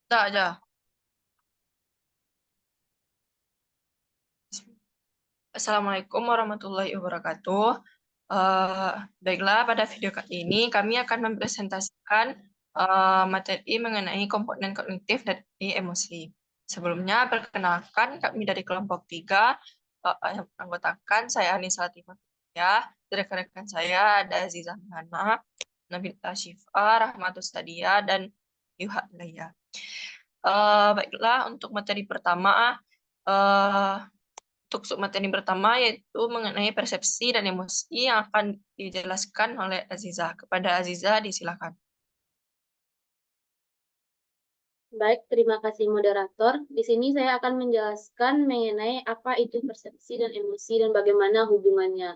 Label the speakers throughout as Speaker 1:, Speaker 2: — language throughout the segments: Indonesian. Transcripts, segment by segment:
Speaker 1: Tak aja. Assalamualaikum warahmatullahi wabarakatuh. Eh, Baiklah, pada video kali ini kami akan mempresentasikan materi mengenai komponen kognitif dari emosi. Sebelumnya, perkenalkan kami dari kelompok 3, yang anggotakan saya Anissa Latifah, dari rekan-rekan saya ada Aziza Hana, Nabila Syifa, Rahmatus Sadia, dan Yuha Laya. Baiklah, untuk materi pertama, eh, untuk submateri pertama yaitu mengenai persepsi dan emosi yang akan dijelaskan oleh Aziza. Kepada Aziza, disilakan.
Speaker 2: Baik, terima kasih moderator. Di sini saya akan menjelaskan mengenai apa itu persepsi dan emosi dan bagaimana hubungannya.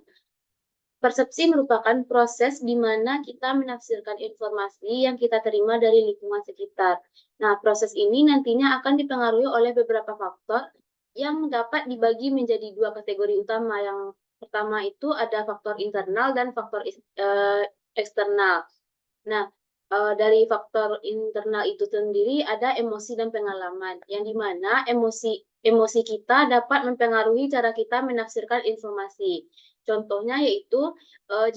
Speaker 2: Persepsi merupakan proses di mana kita menafsirkan informasi yang kita terima dari lingkungan sekitar. Nah, proses ini nantinya akan dipengaruhi oleh beberapa faktor yang dapat dibagi menjadi dua kategori utama. Yang pertama itu ada faktor internal dan faktor eksternal. Nah, dari faktor internal itu sendiri ada emosi dan pengalaman, yang dimana emosi kita dapat mempengaruhi cara kita menafsirkan informasi. Contohnya yaitu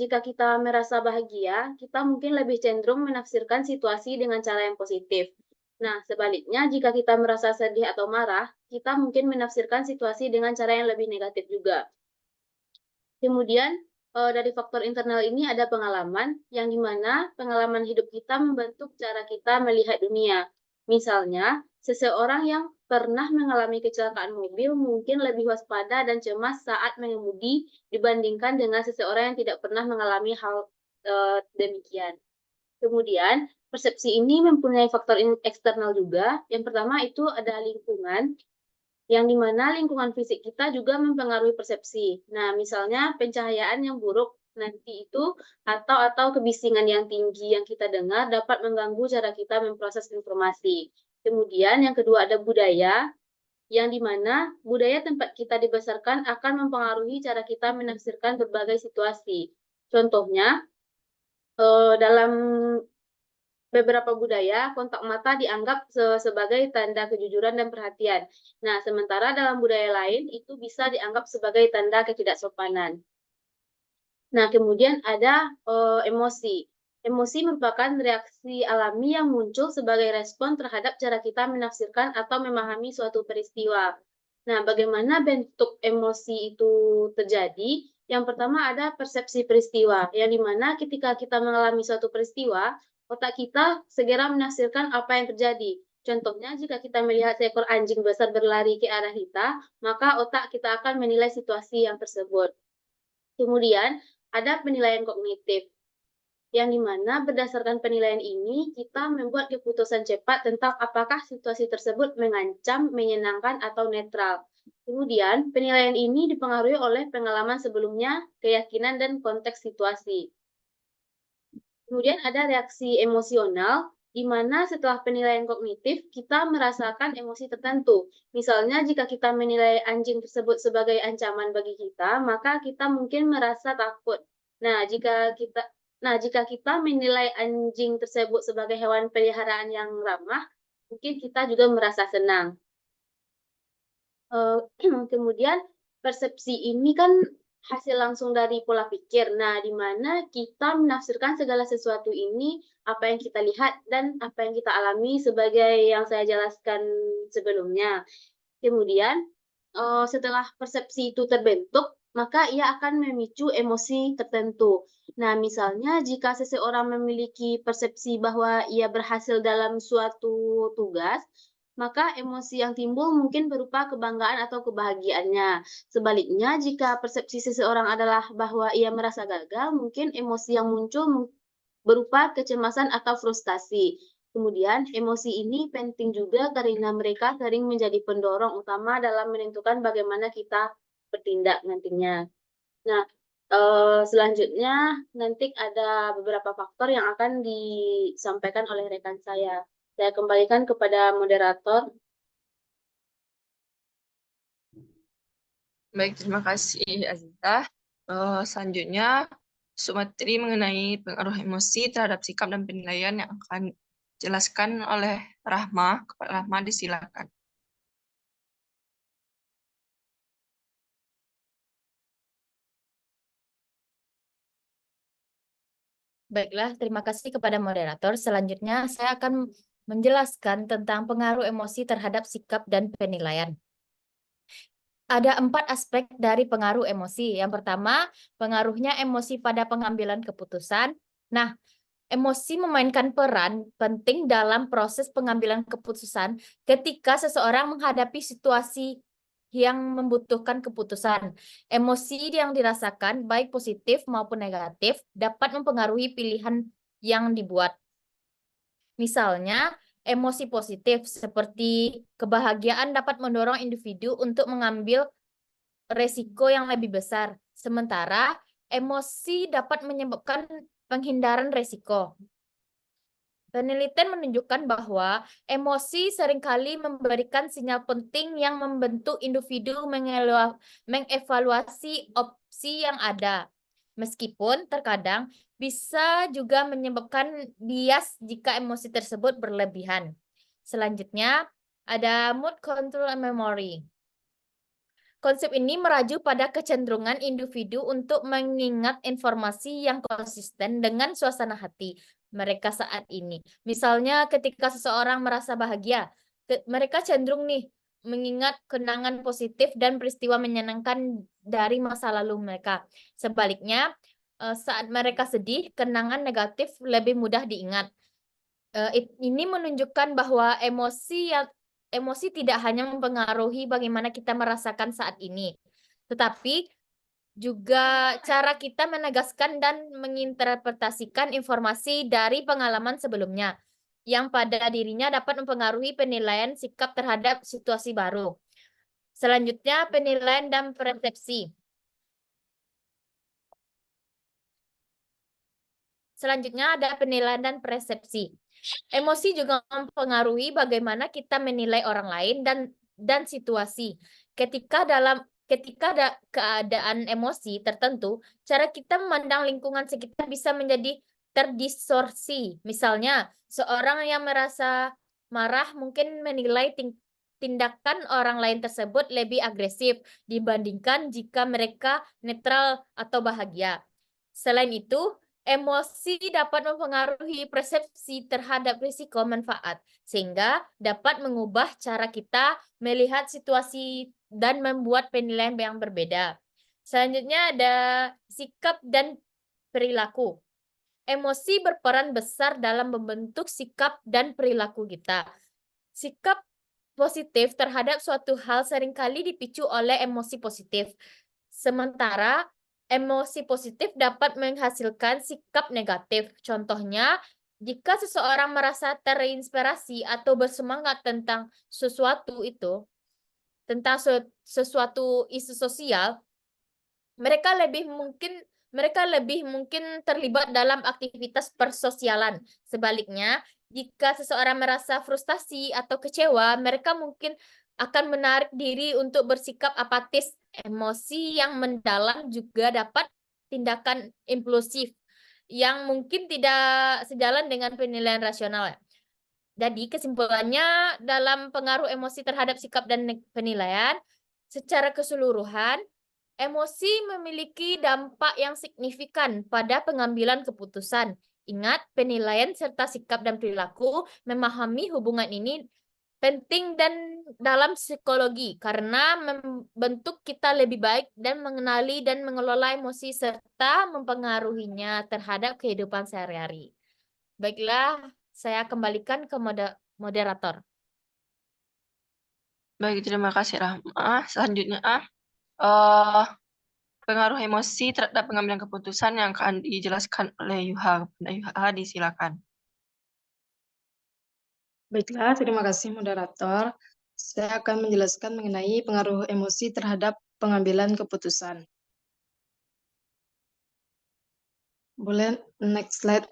Speaker 2: jika kita merasa bahagia, kita mungkin lebih cenderung menafsirkan situasi dengan cara yang positif. Nah, sebaliknya jika kita merasa sedih atau marah, kita mungkin menafsirkan situasi dengan cara yang lebih negatif juga. Kemudian dari faktor internal ini ada pengalaman, yang dimana pengalaman hidup kita membentuk cara kita melihat dunia. Misalnya, seseorang yang pernah mengalami kecelakaan mobil mungkin lebih waspada dan cemas saat mengemudi dibandingkan dengan seseorang yang tidak pernah mengalami hal demikian. Kemudian, persepsi ini mempunyai faktor eksternal juga. Yang pertama itu ada lingkungan, yang dimana lingkungan fisik kita juga mempengaruhi persepsi. Nah, misalnya pencahayaan yang buruk nanti itu atau kebisingan yang tinggi yang kita dengar dapat mengganggu cara kita memproses informasi. Kemudian yang kedua ada budaya, yang dimana budaya tempat kita dibesarkan akan mempengaruhi cara kita menafsirkan berbagai situasi. Contohnya, dalam beberapa budaya, kontak mata dianggap sebagai tanda kejujuran dan perhatian. Nah, sementara dalam budaya lain itu bisa dianggap sebagai tanda ketidaksopanan. Nah, kemudian ada emosi. Emosi merupakan reaksi alami yang muncul sebagai respon terhadap cara kita menafsirkan atau memahami suatu peristiwa. Nah, bagaimana bentuk emosi itu terjadi? Yang pertama ada persepsi peristiwa, yang dimana ketika kita mengalami suatu peristiwa, otak kita segera menafsirkan apa yang terjadi. Contohnya, jika kita melihat seekor anjing besar berlari ke arah kita, maka otak kita akan menilai situasi yang tersebut. Kemudian, ada penilaian kognitif, yang dimana berdasarkan penilaian ini, kita membuat keputusan cepat tentang apakah situasi tersebut mengancam, menyenangkan, atau netral. Kemudian, penilaian ini dipengaruhi oleh pengalaman sebelumnya, keyakinan, dan konteks situasi. Kemudian ada reaksi emosional, di mana setelah penilaian kognitif, kita merasakan emosi tertentu. Misalnya, jika kita menilai anjing tersebut sebagai ancaman bagi kita, maka kita mungkin merasa takut. Nah, jika kita menilai anjing tersebut sebagai hewan peliharaan yang ramah, mungkin kita juga merasa senang. Kemudian persepsi ini kan hasil langsung dari pola pikir. Nah, di mana kita menafsirkan segala sesuatu ini, apa yang kita lihat dan apa yang kita alami sebagai yang saya jelaskan sebelumnya. Kemudian, setelah persepsi itu terbentuk, maka ia akan memicu emosi tertentu. Nah, misalnya jika seseorang memiliki persepsi bahwa ia berhasil dalam suatu tugas, maka emosi yang timbul mungkin berupa kebanggaan atau kebahagiaannya. Sebaliknya, jika persepsi seseorang adalah bahwa ia merasa gagal, mungkin emosi yang muncul berupa kecemasan atau frustasi. Kemudian, emosi ini penting juga karena mereka sering menjadi pendorong utama dalam menentukan bagaimana kita bertindak nantinya. Nah, selanjutnya nanti ada beberapa faktor yang akan disampaikan oleh rekan saya. Saya kembalikan kepada moderator.
Speaker 1: Baik, terima kasih Aziza. Selanjutnya, submateri mengenai pengaruh emosi terhadap sikap dan penilaian yang akan dijelaskan oleh Rahma. Kak Rahma, disilakan.
Speaker 3: Baiklah, terima kasih kepada moderator. Selanjutnya, saya akan menjelaskan tentang pengaruh emosi terhadap sikap dan penilaian. Ada 4 aspek dari pengaruh emosi. Yang pertama, pengaruhnya emosi pada pengambilan keputusan. Nah, emosi memainkan peran penting dalam proses pengambilan keputusan ketika seseorang menghadapi situasi yang membutuhkan keputusan. Emosi yang dirasakan, baik positif maupun negatif, dapat mempengaruhi pilihan yang dibuat. Misalnya, emosi positif seperti kebahagiaan dapat mendorong individu untuk mengambil resiko yang lebih besar. Sementara, emosi dapat menyebabkan penghindaran resiko. Penelitian menunjukkan bahwa emosi seringkali memberikan sinyal penting yang membentuk individu mengevaluasi opsi yang ada. Meskipun terkadang bisa juga menyebabkan bias jika emosi tersebut berlebihan. Selanjutnya, ada mood control and memory. Konsep ini merajuk pada kecenderungan individu untuk mengingat informasi yang konsisten dengan suasana hati mereka saat ini. Misalnya ketika seseorang merasa bahagia, mereka cenderung nih mengingat kenangan positif dan peristiwa menyenangkan dari masa lalu mereka. Sebaliknya, saat mereka sedih, kenangan negatif lebih mudah diingat. Ini menunjukkan bahwa emosi tidak hanya mempengaruhi bagaimana kita merasakan saat ini, tetapi juga cara kita menegaskan dan menginterpretasikan informasi dari pengalaman sebelumnya, yang pada dirinya dapat mempengaruhi penilaian sikap terhadap situasi baru. Selanjutnya, penilaian dan persepsi. Selanjutnya ada penilaian dan persepsi. Emosi juga mempengaruhi bagaimana kita menilai orang lain dan situasi. Ketika ada keadaan emosi tertentu, cara kita memandang lingkungan sekitar bisa menjadi terdistorsi. Misalnya, seorang yang merasa marah mungkin menilai tindakan orang lain tersebut lebih agresif dibandingkan jika mereka netral atau bahagia. Selain itu, emosi dapat mempengaruhi persepsi terhadap risiko manfaat, sehingga dapat mengubah cara kita melihat situasi dan membuat penilaian yang berbeda. Selanjutnya ada sikap dan perilaku. Emosi berperan besar dalam membentuk sikap dan perilaku kita. Sikap positif terhadap suatu hal seringkali dipicu oleh emosi positif. Sementara emosi positif dapat menghasilkan sikap negatif. Contohnya, jika seseorang merasa terinspirasi atau bersemangat tentang sesuatu isu sosial, mereka lebih mungkin terlibat dalam aktivitas persosialan. Sebaliknya, jika seseorang merasa frustasi atau kecewa, mereka mungkin akan menarik diri untuk bersikap apatis. Emosi yang mendalam juga dapat tindakan impulsif yang mungkin tidak sejalan dengan penilaian rasional. Jadi kesimpulannya, dalam pengaruh emosi terhadap sikap dan penilaian, secara keseluruhan, emosi memiliki dampak yang signifikan pada pengambilan keputusan. Ingat, penilaian serta sikap dan perilaku, memahami hubungan ini penting dan dalam psikologi karena membentuk kita lebih baik dan mengenali dan mengelola emosi serta mempengaruhinya terhadap kehidupan sehari-hari. Baiklah, saya kembalikan ke moderator.
Speaker 1: Baik, terima kasih Rahma. Selanjutnya, pengaruh emosi terhadap pengambilan keputusan yang akan dijelaskan oleh Yuha. Yuha, disilakan.
Speaker 4: Baiklah, terima kasih moderator. Saya akan menjelaskan mengenai pengaruh emosi terhadap pengambilan keputusan. Boleh next slide.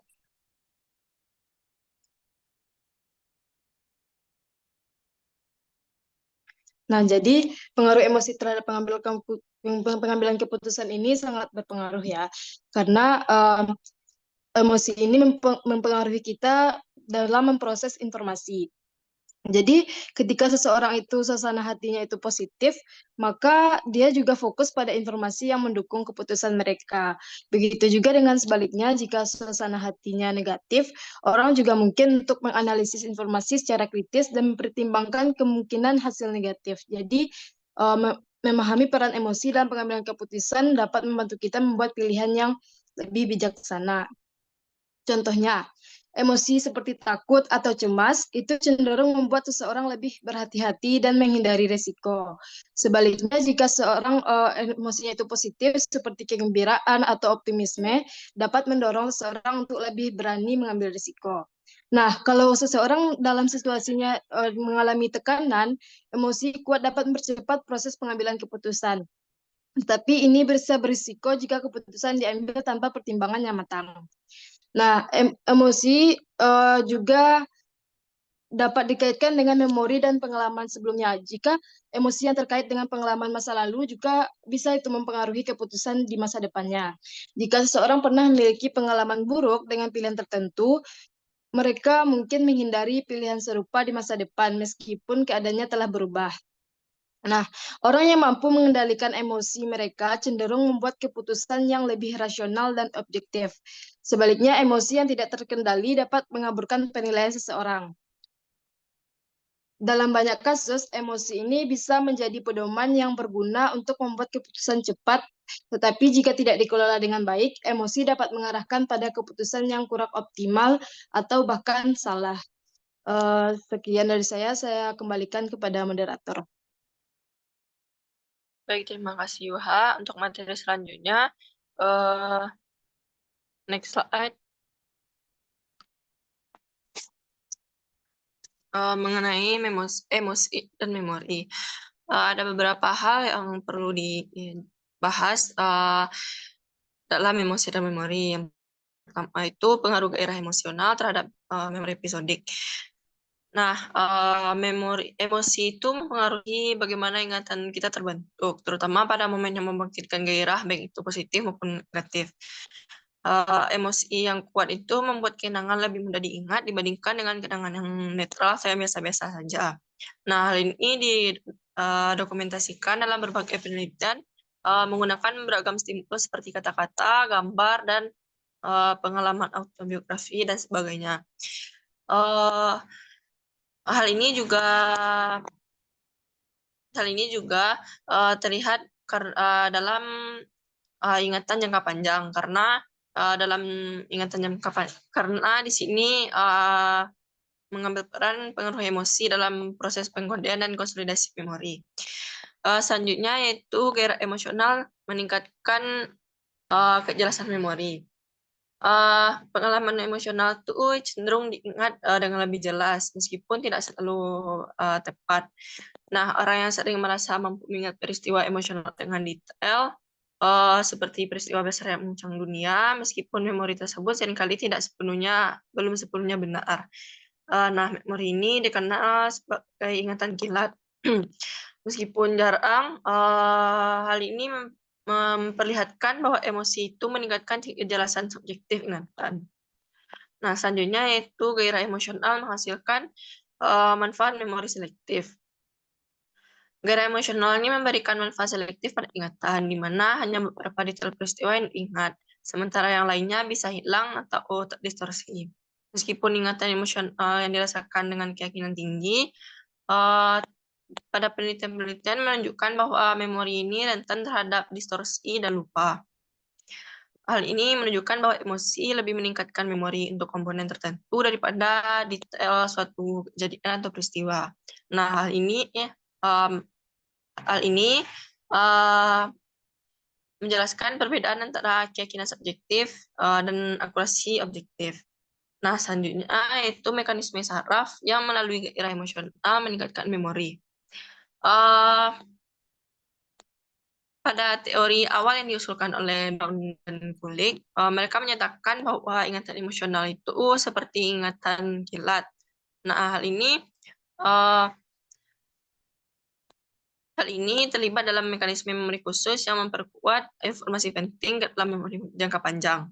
Speaker 4: Nah, jadi pengaruh emosi terhadap pengambilan keputusan ini sangat berpengaruh ya, karena emosi ini mempengaruhi kita dalam memproses informasi. Jadi ketika seseorang itu suasana hatinya itu positif, maka dia juga fokus pada informasi yang mendukung keputusan mereka. Begitu juga dengan sebaliknya, jika suasana hatinya negatif, orang juga mungkin untuk menganalisis informasi secara kritis dan mempertimbangkan kemungkinan hasil negatif. Jadi memahami peran emosi dalam pengambilan keputusan dapat membantu kita membuat pilihan yang lebih bijaksana. Contohnya, emosi seperti takut atau cemas itu cenderung membuat seseorang lebih berhati-hati dan menghindari risiko. Sebaliknya, jika seorang emosinya itu positif seperti kegembiraan atau optimisme, dapat mendorong seseorang untuk lebih berani mengambil risiko. Nah, kalau seseorang dalam situasinya mengalami tekanan, emosi kuat dapat mempercepat proses pengambilan keputusan. Tetapi ini bisa berisiko jika keputusan diambil tanpa pertimbangan yang matang. Nah, emosi juga dapat dikaitkan dengan memori dan pengalaman sebelumnya. Jika emosi yang terkait dengan pengalaman masa lalu juga bisa itu mempengaruhi keputusan di masa depannya. Jika seseorang pernah memiliki pengalaman buruk dengan pilihan tertentu, mereka mungkin menghindari pilihan serupa di masa depan meskipun keadaannya telah berubah. Nah, orang yang mampu mengendalikan emosi mereka cenderung membuat keputusan yang lebih rasional dan objektif. Sebaliknya, emosi yang tidak terkendali dapat mengaburkan penilaian seseorang. Dalam banyak kasus, emosi ini bisa menjadi pedoman yang berguna untuk membuat keputusan cepat, tetapi jika tidak dikelola dengan baik, emosi dapat mengarahkan pada keputusan yang kurang optimal atau bahkan salah. Sekian dari saya kembalikan kepada moderator.
Speaker 1: Baik, terima kasih Yuha. Untuk materi selanjutnya, next slide. Mengenai emosi dan memori. Ada beberapa hal yang perlu dibahas dalam emosi dan memori. Yang pertama itu pengaruh gairah emosional terhadap memori episodik. Nah, emosi itu mempengaruhi bagaimana ingatan kita terbentuk, terutama pada momen yang membangkitkan gairah, baik itu positif maupun negatif. Emosi yang kuat itu membuat kenangan lebih mudah diingat dibandingkan dengan kenangan yang netral atau yang biasa-biasa saja. Nah, hal ini didokumentasikan dalam berbagai penelitian menggunakan beragam stimulus seperti kata-kata, gambar, dan pengalaman autobiografi dan sebagainya. Hal ini juga terlihat dalam ingatan jangka panjang karena dalam ingatan jangka panjang karena di sini mengambil peran pengaruh emosi dalam proses pengkodean dan konsolidasi memori. Selanjutnya yaitu gairah emosional meningkatkan kejelasan memori. Pengalaman emosional itu cenderung diingat dengan lebih jelas meskipun tidak selalu tepat. Nah, orang yang sering merasa mampu mengingat peristiwa emosional dengan detail seperti peristiwa besar yang mengguncang dunia, meskipun memori tersebut seringkali belum sepenuhnya benar. Nah, memori ini dikenal sebagai ingatan kilat. Meskipun jarang, hal ini memperlihatkan bahwa emosi itu meningkatkan kejelasan subjektif ingatan. Nah, selanjutnya yaitu gairah emosional menghasilkan manfaat memori selektif. Gairah emosional ini memberikan manfaat selektif pada ingatan, di mana hanya beberapa detail peristiwa yang diingat, sementara yang lainnya bisa hilang atau terdistorsi. Meskipun ingatan emosional yang dirasakan dengan keyakinan tinggi, pada penelitian-penelitian menunjukkan bahwa memori ini rentan terhadap distorsi dan lupa. Hal ini menunjukkan bahwa emosi lebih meningkatkan memori untuk komponen tertentu daripada detail suatu kejadian atau peristiwa. Nah, hal ini menjelaskan perbedaan antara keyakinan subjektif dan akurasi objektif. Nah, selanjutnya yaitu mekanisme saraf yang melalui gairah emosional meningkatkan memori. Pada teori awal yang diusulkan oleh Brown dan Kulik, mereka menyatakan bahwa ingatan emosional itu seperti ingatan kilat. Nah, hal ini terlibat dalam mekanisme memori khusus yang memperkuat informasi penting dalam memori jangka panjang.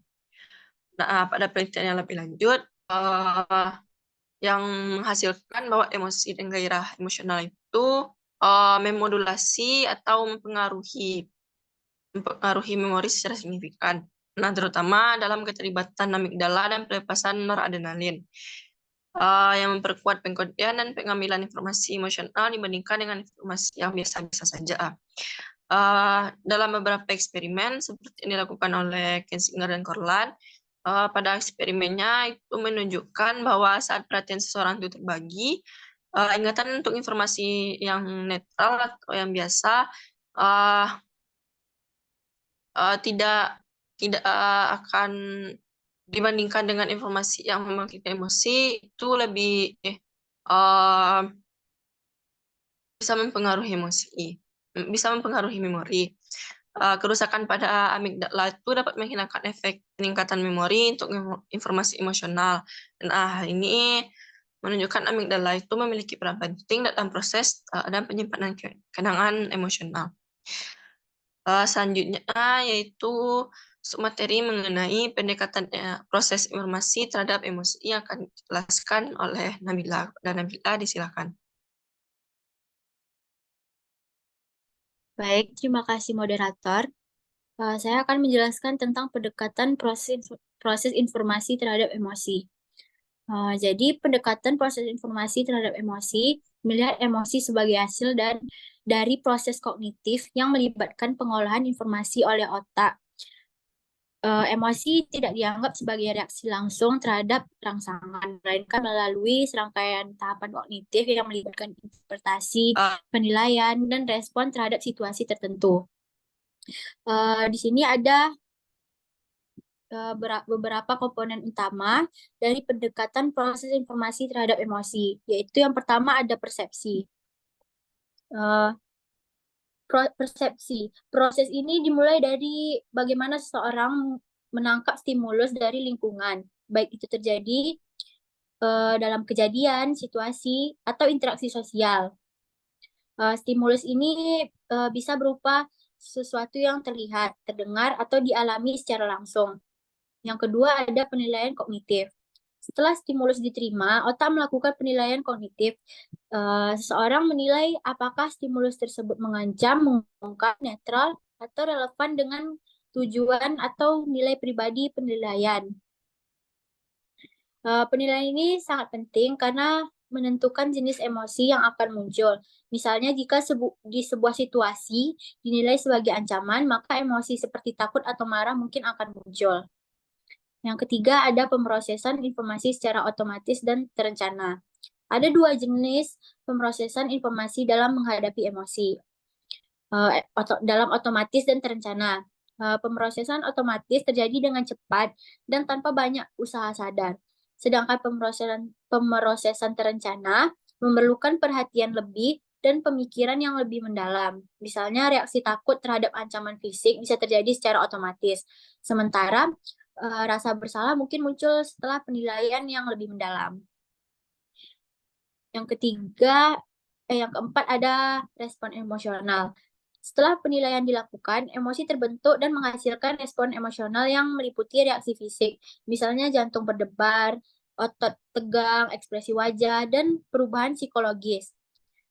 Speaker 1: Nah, pada penelitian yang lebih lanjut, yang menghasilkan bahwa emosi dan gairah emosional itu memodulasi atau mempengaruhi memori secara signifikan. Nah, terutama dalam keterlibatan amigdala dan pelepasan noradrenalin yang memperkuat pengkodean dan pengambilan informasi emosional dibandingkan dengan informasi yang biasa-biasa saja. Dalam beberapa eksperimen seperti yang dilakukan oleh Kensinger dan Korlan, pada eksperimennya itu menunjukkan bahwa saat perhatian seseorang itu terbagi, ingatan untuk informasi yang netral atau yang biasa tidak akan dibandingkan dengan informasi yang membangkitkan emosi itu lebih bisa mempengaruhi memori. Kerusakan pada amigdala itu dapat menghilangkan efek peningkatan memori untuk informasi emosional. Dan hal ini menunjukkan amigdala itu memiliki peran penting dalam proses dan penyimpanan kenangan emosional. Selanjutnya yaitu materi mengenai pendekatan proses informasi terhadap emosi yang akan dijelaskan oleh Nabila. Dan Nabila disilakan.
Speaker 5: Baik, terima kasih moderator. Saya akan menjelaskan tentang pendekatan proses informasi terhadap emosi. Jadi pendekatan proses informasi terhadap emosi melihat emosi sebagai hasil dari proses kognitif yang melibatkan pengolahan informasi oleh otak. Emosi tidak dianggap sebagai reaksi langsung terhadap rangsangan, melainkan melalui serangkaian tahapan kognitif yang melibatkan interpretasi, penilaian, dan respon terhadap situasi tertentu. Di sini ada beberapa komponen utama dari pendekatan proses informasi terhadap emosi, yaitu yang pertama ada persepsi. Persepsi. Proses ini dimulai dari bagaimana seseorang menangkap stimulus dari lingkungan, baik itu terjadi dalam kejadian, situasi, atau interaksi sosial. Stimulus ini bisa berupa sesuatu yang terlihat, terdengar, atau dialami secara langsung. Yang kedua ada penilaian kognitif. Setelah stimulus diterima, otak melakukan penilaian kognitif. Seseorang menilai apakah stimulus tersebut mengancam, menguntungkan, netral, atau relevan dengan tujuan atau nilai pribadi penilaian. Penilaian ini sangat penting karena menentukan jenis emosi yang akan muncul. Misalnya jika di sebuah situasi dinilai sebagai ancaman, maka emosi seperti takut atau marah mungkin akan muncul. Yang ketiga ada pemrosesan informasi secara otomatis dan terencana. Ada dua jenis pemrosesan informasi dalam menghadapi emosi, dalam otomatis dan terencana. Pemrosesan otomatis terjadi dengan cepat dan tanpa banyak usaha sadar. Sedangkan pemrosesan terencana memerlukan perhatian lebih dan pemikiran yang lebih mendalam. Misalnya reaksi takut terhadap ancaman fisik bisa terjadi secara otomatis. Sementara rasa bersalah mungkin muncul setelah penilaian yang lebih mendalam. Yang keempat ada respon emosional. Setelah penilaian dilakukan, emosi terbentuk dan menghasilkan respon emosional yang meliputi reaksi fisik, misalnya jantung berdebar, otot tegang, ekspresi wajah, dan perubahan psikologis.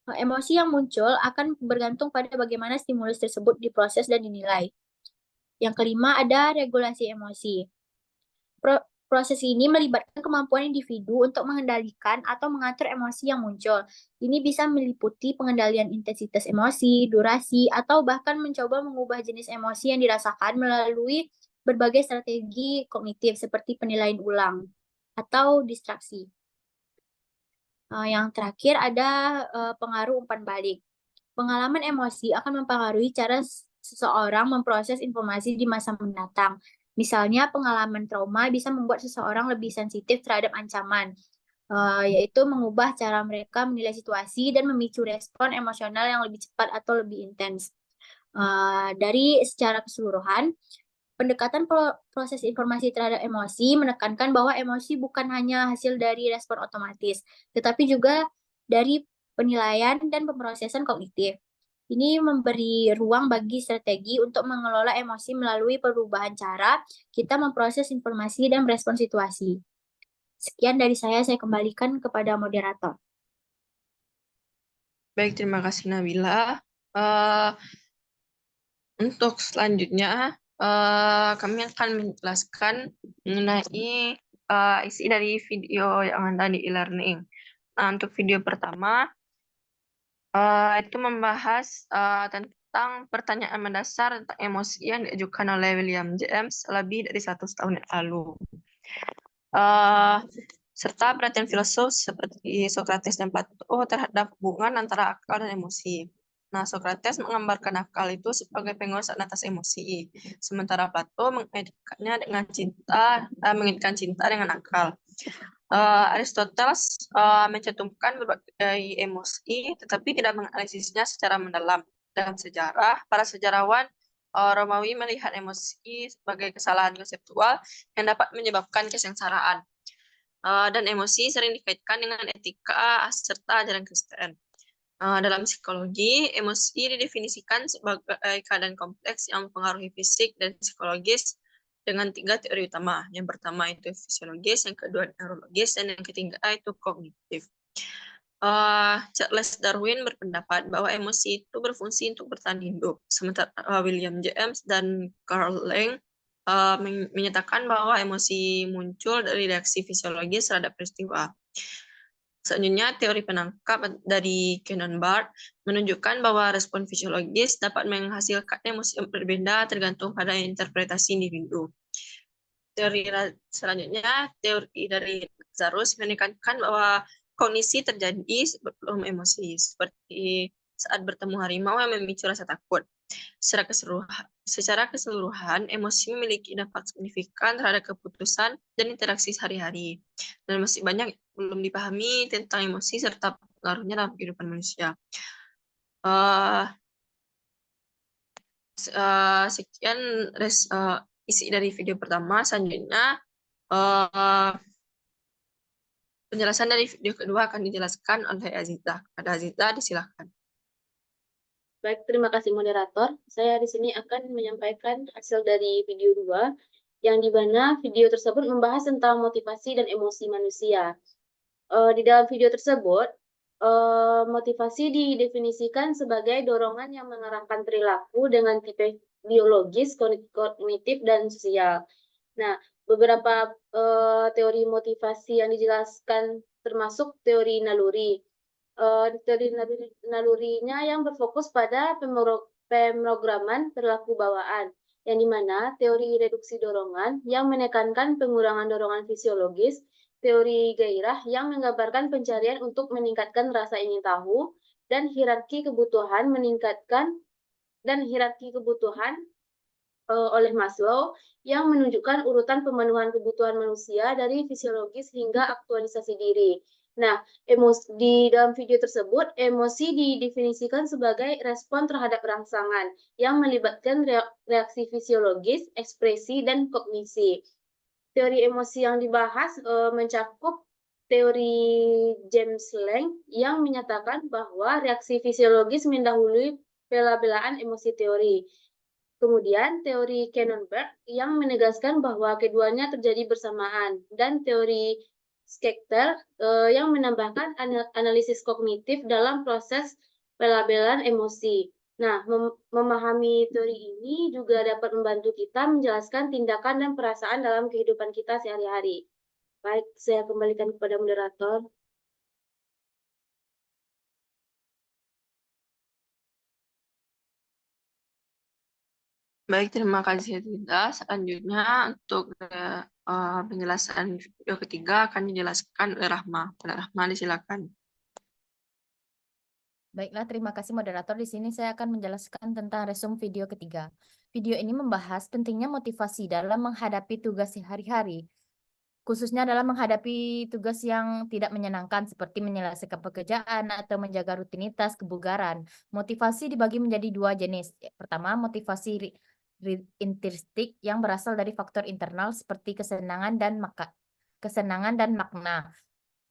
Speaker 5: Emosi yang muncul akan bergantung pada bagaimana stimulus tersebut diproses dan dinilai. Yang kelima ada regulasi emosi. Proses ini melibatkan kemampuan individu untuk mengendalikan atau mengatur emosi yang muncul. Ini bisa meliputi pengendalian intensitas emosi, durasi, atau bahkan mencoba mengubah jenis emosi yang dirasakan melalui berbagai strategi kognitif seperti penilaian ulang atau distraksi. Yang terakhir ada pengaruh umpan balik. Pengalaman emosi akan mempengaruhi cara seseorang memproses informasi di masa mendatang. Misalnya, pengalaman trauma bisa membuat seseorang lebih sensitif terhadap ancaman, yaitu mengubah cara mereka menilai situasi dan memicu respon emosional yang lebih cepat atau lebih intens. Dari secara keseluruhan, pendekatan proses informasi terhadap emosi menekankan bahwa emosi bukan hanya hasil dari respon otomatis, tetapi juga dari penilaian dan pemrosesan kognitif. Ini memberi ruang bagi strategi untuk mengelola emosi melalui perubahan cara kita memproses informasi dan merespon situasi. Sekian dari saya kembalikan kepada moderator.
Speaker 1: Baik, terima kasih Nabila. Eh, Untuk selanjutnya, kami akan menjelaskan mengenai isi dari video yang ada di e-learning. Nah, untuk video pertama, itu membahas tentang pertanyaan mendasar tentang emosi yang diajukan oleh William James lebih dari 100 tahun yang lalu. Serta perhatian filosof seperti Socrates dan Plato terhadap hubungan antara akal dan emosi. Nah, Socrates menggambarkan akal itu sebagai penguasaan atas emosi, sementara Plato mengaitkannya dengan mengaitkan cinta dengan akal. Aristoteles mencantumkan berbagai emosi, tetapi tidak menganalisisnya secara mendalam. Dalam sejarah, para sejarawan Romawi melihat emosi sebagai kesalahan konseptual yang dapat menyebabkan kesengsaraan. Dan emosi sering dikaitkan dengan etika serta ajaran Kristen. Dalam psikologi, emosi didefinisikan sebagai keadaan kompleks yang mempengaruhi fisik dan psikologis dengan 3 teori utama. Yang pertama itu fisiologis, yang kedua neurologis, dan yang ketiga itu kognitif. Charles Darwin berpendapat bahwa emosi itu berfungsi untuk bertahan hidup, sementara William James dan Carl Lang menyatakan bahwa emosi muncul dari reaksi fisiologis terhadap peristiwa. Selanjutnya, teori penangkap dari Kenan Barth menunjukkan bahwa respon fisiologis dapat menghasilkan emosi yang berbeda tergantung pada interpretasi individu. Teori selanjutnya, teori dari Lazarus menekankan bahwa kognisi terjadi sebelum emosi, seperti saat bertemu harimau yang memicu rasa takut. Secara keseluruhan, emosi memiliki dampak signifikan terhadap keputusan dan interaksi sehari-hari. Dan masih banyak yang belum dipahami tentang emosi serta pengaruhnya dalam kehidupan manusia. Sekian isi dari video pertama. Selanjutnya, penjelasan dari video kedua akan dijelaskan oleh Aziza. Kepada Aziza, disilakan.
Speaker 2: Baik, terima kasih moderator. Saya di sini akan menyampaikan hasil dari video 2, yang di mana video tersebut membahas tentang motivasi dan emosi manusia. Di dalam video tersebut, motivasi didefinisikan sebagai dorongan yang mengarahkan perilaku dengan tipe biologis, kognitif, dan sosial. Nah, beberapa teori motivasi yang dijelaskan termasuk teori naluri. Teori nalurinya yang berfokus pada pemrograman perilaku bawaan, yang dimana teori reduksi dorongan yang menekankan pengurangan dorongan fisiologis, teori gairah yang menggambarkan pencarian untuk meningkatkan rasa ingin tahu, dan hierarki kebutuhan oleh Maslow yang menunjukkan urutan pemenuhan kebutuhan manusia dari fisiologis hingga aktualisasi diri. Nah, di dalam video tersebut, emosi didefinisikan sebagai respon terhadap rangsangan yang melibatkan reaksi fisiologis, ekspresi, dan kognisi. Teori emosi yang dibahas mencakup teori James Lang yang menyatakan bahwa reaksi fisiologis mendahului bela-belaan emosi teori. Kemudian teori Cannon-Berg yang menegaskan bahwa keduanya terjadi bersamaan, dan teori Schechter yang menambahkan analisis kognitif dalam proses pelabelan emosi. Nah, memahami teori ini juga dapat membantu kita menjelaskan tindakan dan perasaan dalam kehidupan kita sehari-hari. Baik, saya kembalikan kepada moderator.
Speaker 1: Baik, terima kasih Dinda. Selanjutnya untuk penjelasan video ketiga akan dijelaskan oleh Rahma. Rahma, disilakan.
Speaker 3: Baiklah, terima kasih moderator. Di sini saya akan menjelaskan tentang resume video ketiga. Video ini membahas pentingnya motivasi dalam menghadapi tugas sehari-hari, khususnya dalam menghadapi tugas yang tidak menyenangkan seperti menyelesaikan pekerjaan atau menjaga rutinitas kebugaran. Motivasi dibagi menjadi 2 jenis. Pertama, motivasi intrinsik yang berasal dari faktor internal seperti kesenangan dan makna.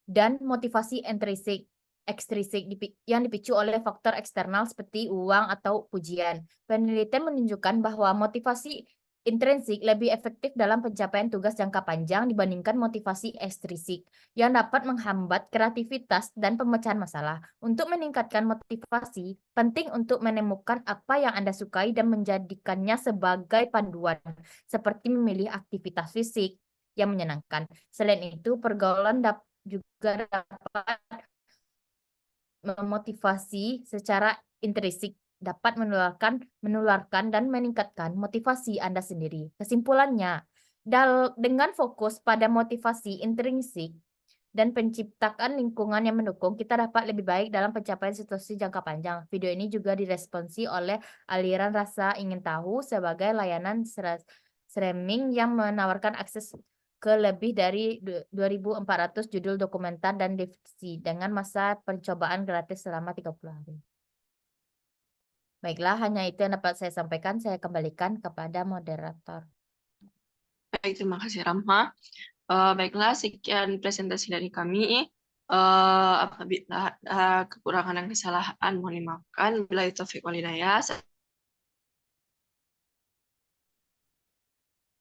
Speaker 3: Dan motivasi ekstrinsik yang dipicu oleh faktor eksternal seperti uang atau pujian. Penelitian menunjukkan bahwa motivasi intrinsik lebih efektif dalam pencapaian tugas jangka panjang dibandingkan motivasi ekstrinsik yang dapat menghambat kreativitas dan pemecahan masalah. Untuk meningkatkan motivasi, penting untuk menemukan apa yang Anda sukai dan menjadikannya sebagai panduan, seperti memilih aktivitas fisik yang menyenangkan. Selain itu, pergaulan juga dapat memotivasi secara intrinsik, dapat menularkan dan meningkatkan motivasi Anda sendiri. Kesimpulannya, dengan fokus pada motivasi intrinsik dan penciptaan lingkungan yang mendukung, kita dapat lebih baik dalam pencapaian situasi jangka panjang. Video ini juga diresponsi oleh aliran rasa ingin tahu sebagai layanan streaming yang menawarkan akses ke lebih dari 2.400 judul dokumenter dan DVD dengan masa percobaan gratis selama 30 hari. Baiklah, hanya itu yang dapat saya sampaikan. Saya kembalikan kepada moderator.
Speaker 1: Baik, terima kasih Rahma. Baiklah, sekian presentasi dari kami. Apabila kekurangan dan kesalahan mohon dimaafkan. Bila itu taufiq wal hidayah.